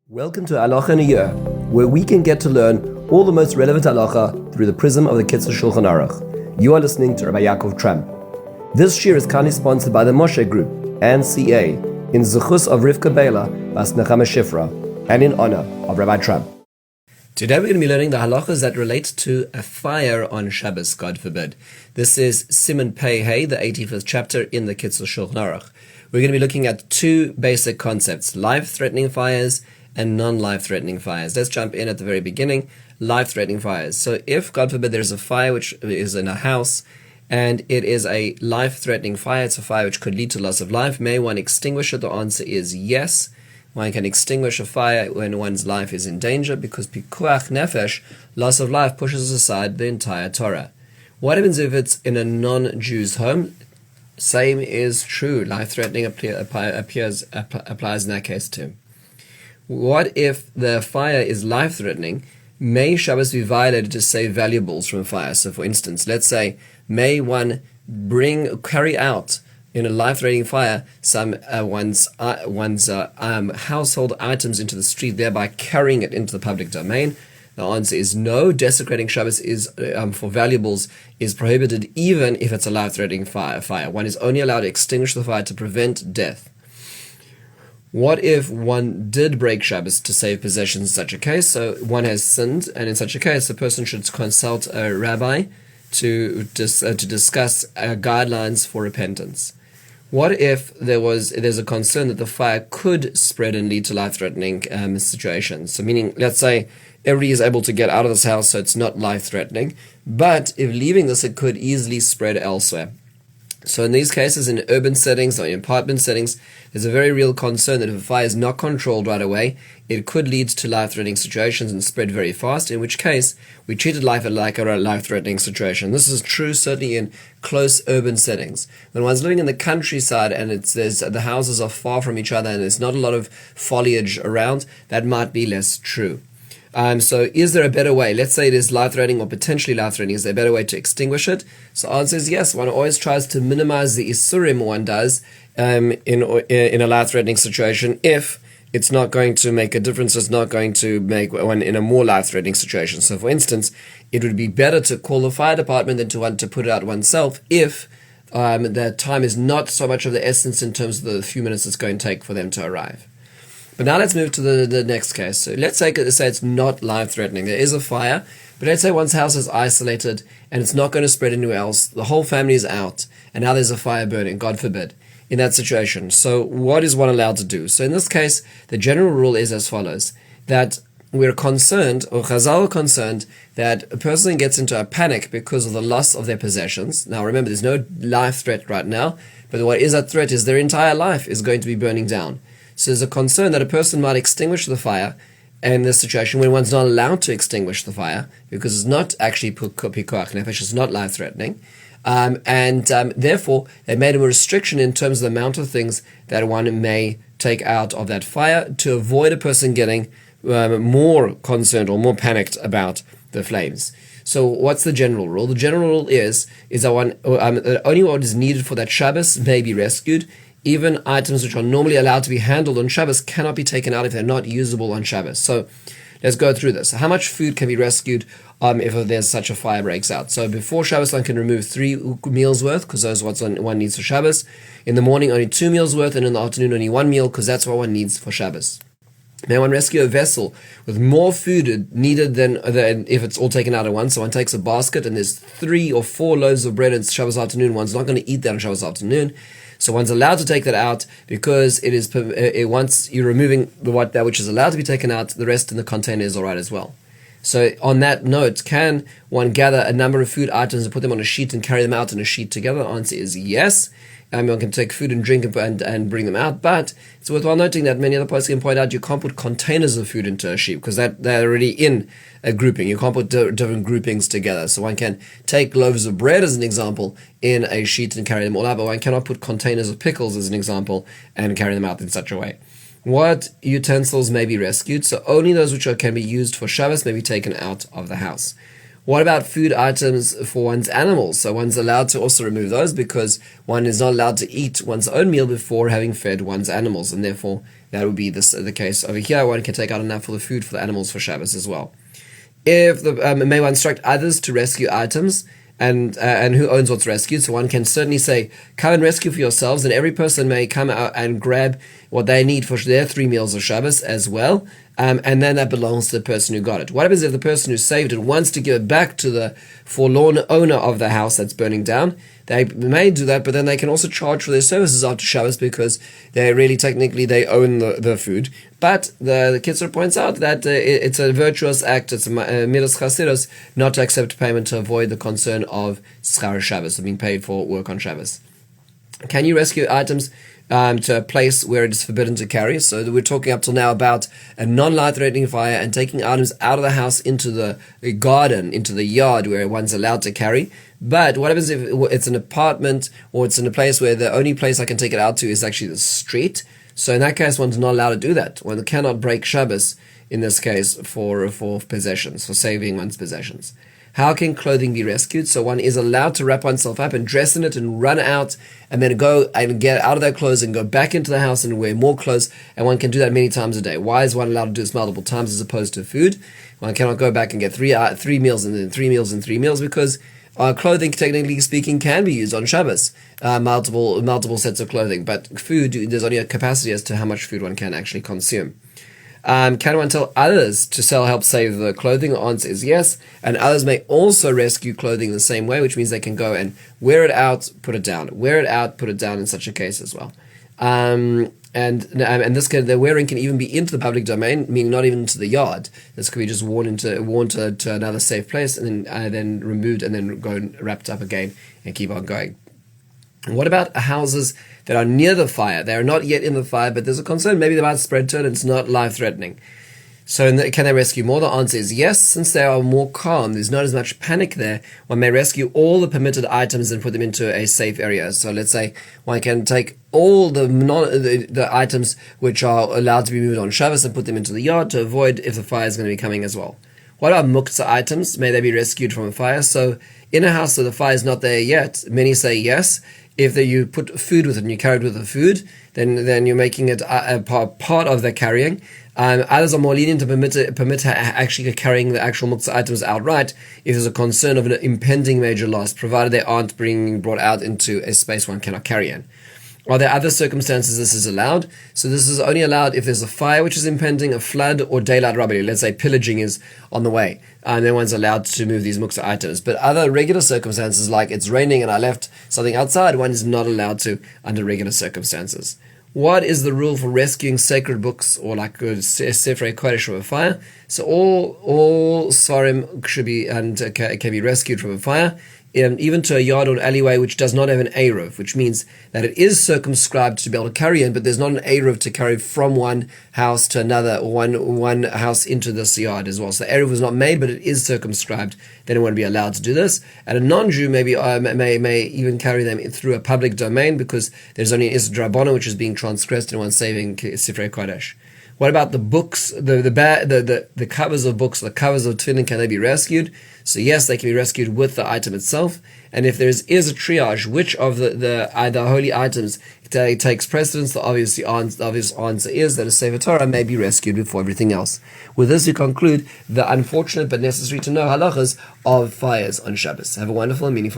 Welcome to Halacha in a Year, where we can get to learn all the most relevant halacha through the prism of the Kitzur Shulchan Aruch. You are listening to Rabbi Ya'akov Trump. This year is kindly sponsored by the Moshe Group and CA in zechus of Rivka Biela bas נחמה Shifra and in honor of Rabbi Trump. Today we're going to be learning the halachas that relate to a fire on Shabbos, God forbid. This is Siman Pei Hey, the 85th chapter in the Kitzur Shulchan Aruch. We're going to be looking at two basic concepts: life-threatening fires and non-life-threatening fires. Let's jump in at the very beginning. Life-threatening fires. So if, God forbid, there's a fire which is in a house and it is a life-threatening fire, it's a fire which could lead to loss of life, may one extinguish it? The answer is yes. One can extinguish a fire when one's life is in danger, because pikuach nefesh, loss of life, pushes aside the entire Torah. What happens if it's in a non-Jew's home? Same is true. Life-threatening applies in that case too. What if the fire is life-threatening? May Shabbos be violated to save valuables from fire? So for instance, let's say, may one carry out in a life-threatening fire some one's household items into the street, thereby carrying it into the public domain? The answer is no. Desecrating Shabbos is for valuables is prohibited, even if it's a life-threatening fire. One is only allowed to extinguish the fire to prevent death. What if one did break Shabbos to save possessions in such a case? So one has sinned, and in such a case, a person should consult a rabbi to discuss guidelines for repentance. What if there's a concern that the fire could spread and lead to life-threatening situations? So meaning, let's say everybody is able to get out of this house, so it's not life-threatening, but if leaving this, it could easily spread elsewhere. So in these cases, in urban settings or in apartment settings, there's a very real concern that if a fire is not controlled right away, it could lead to life-threatening situations and spread very fast, in which case we treated life like a life-threatening situation. This is true certainly in close urban settings. When one's living in the countryside and the houses are far from each other and there's not a lot of foliage around, that might be less true. So is there a better way? Let's say it is life-threatening or potentially life-threatening. Is there a better way to extinguish it? So the answer is yes. One always tries to minimize the isurim one does in a life-threatening situation if it's not going to make a difference, it's not going to make one in a more life-threatening situation. So for instance, it would be better to call the fire department than to want to put it out oneself if the time is not so much of the essence in terms of the few minutes it's going to take for them to arrive. But now let's move to the next case. So let's say it's not life-threatening. There is a fire, but let's say one's house is isolated and it's not going to spread anywhere else. The whole family is out, and now there's a fire burning, God forbid, in that situation. So what is one allowed to do? So in this case, the general rule is as follows, that we're concerned, or Chazal are concerned, that a person gets into a panic because of the loss of their possessions. Now remember, there's no life threat right now, but what is at threat is their entire life is going to be burning down. So there's a concern that a person might extinguish the fire in this situation when one's not allowed to extinguish the fire because it's not actually pikuach nefesh, it's not life-threatening. Therefore, they made a restriction in terms of the amount of things that one may take out of that fire to avoid a person getting more concerned or more panicked about the flames. So what's the general rule? The general rule is that only what is needed for that Shabbos may be rescued. Even items which are normally allowed to be handled on Shabbos cannot be taken out if they're not usable on Shabbos. So let's go through this. How much food can be rescued if there's such a fire breaks out? So before Shabbos, one can remove 3 meals worth, because those are what one needs for Shabbos. In the morning, only 2 meals worth, and in the afternoon, only 1 meal, because that's what one needs for Shabbos. May one rescue a vessel with more food needed than if it's all taken out at once. So one takes a basket and there's 3 or 4 loaves of bread on Shabbos afternoon. One's not going to eat that on Shabbos afternoon. So one's allowed to take that out because once you're removing that which is allowed to be taken out, the rest in the container is all right as well. So on that note, can one gather a number of food items and put them on a sheet and carry them out in a sheet together? The answer is yes. One can take food and drink and bring them out, but it's worthwhile noting that many other parts can point out you can't put containers of food into a sheet because they're already in a grouping. You can't put different groupings together. So one can take loaves of bread as an example in a sheet and carry them all out, but one cannot put containers of pickles as an example and carry them out in such a way. What utensils may be rescued? So only those which can be used for Shabbos may be taken out of the house. What about food items for one's animals? So one's allowed to also remove those because one is not allowed to eat one's own meal before having fed one's animals, and therefore That would be the case over here. One can take out enough for the food for the animals for Shabbos as well. If may one instruct others to rescue items, and who owns what's rescued. So one can certainly say, come and rescue for yourselves, and every person may come out and grab what they need for their 3 meals of Shabbos as well, and then that belongs to the person who got it. What happens if the person who saved it wants to give it back to the forlorn owner of the house that's burning down? They may do that, but then they can also charge for their services after Shabbos because they really technically they own the food. But the Kitzur points out that it's a virtuous act, it's a midas chasidus, not to accept payment to avoid the concern of schar Shabbos, of being paid for work on Shabbos. Can you rescue items to a place where it is forbidden to carry? So we're talking up till now about a non-life-threatening fire and taking items out of the house into the garden, into the yard where one's allowed to carry. But what happens if it's an apartment or it's in a place where the only place I can take it out to is actually the street? So in that case, one's not allowed to do that. One cannot break Shabbos in this case for possessions, for saving one's possessions. How can clothing be rescued? So one is allowed to wrap oneself up and dress in it and run out and then go and get out of their clothes and go back into the house and wear more clothes. And one can do that many times a day. Why is one allowed to do this multiple times as opposed to food? One cannot go back and get three meals and then 3 meals and 3 meals because clothing, technically speaking, can be used on Shabbos. Multiple sets of clothing. But food, there's only a capacity as to how much food one can actually consume. Can one tell others to help save the clothing? The answer is yes. And others may also rescue clothing the same way, which means they can go and wear it out, put it down. Wear it out, put it down in such a case as well. And the wearing can even be into the public domain, meaning not even into the yard. This could be just worn to another safe place and then removed and then go and wrapped up again and keep on going. And what about houses that are near the fire? They are not yet in the fire, but there's a concern. Maybe they might spread to it and it's not life-threatening. So can they rescue more? The answer is yes. Since they are more calm, there's not as much panic there, one may rescue all the permitted items and put them into a safe area. So let's say one can take all the items which are allowed to be moved on Shabbos and put them into the yard to avoid if the fire is going to be coming as well. What about muktzah items? May they be rescued from a fire? So in a house where the fire is not there yet, many say yes. If you put food with it and you carry it with the food, then you're making it a part of the carrying. Others are more lenient to permit actually carrying the actual muktzah items outright if there's a concern of an impending major loss, provided they aren't being brought out into a space one cannot carry in. Are there other circumstances this is allowed? So this is only allowed if there's a fire which is impending, a flood, or daylight robbery. Let's say pillaging is on the way. Then one's allowed to move these muktzah items. But other regular circumstances, like it's raining and I left something outside, one is not allowed to under regular circumstances. What is the rule for rescuing sacred books or like Siman Kodesh from a fire? So all Svarim should be and can be rescued from a fire. Even to a yard or an alleyway which does not have an Eruv, which means that it is circumscribed to be able to carry in, but there's not an Eruv to carry from one house to another or one house into this yard as well. So the Eruv was not made, but it is circumscribed. Then it won't be allowed to do this. And a non-Jew may even carry them through a public domain because there's only an Isra Drabana which is being transgressed and one's saving Siman Kodesh. What about the books, the covers of books, the covers of tefillin, can they be rescued? So yes, they can be rescued with the item itself. And if there is a triage, which of the holy items takes precedence, the obvious answer is that a Sefer Torah may be rescued before everything else. With this, we conclude the unfortunate but necessary to know halachas of fires on Shabbos. Have a wonderful and meaningful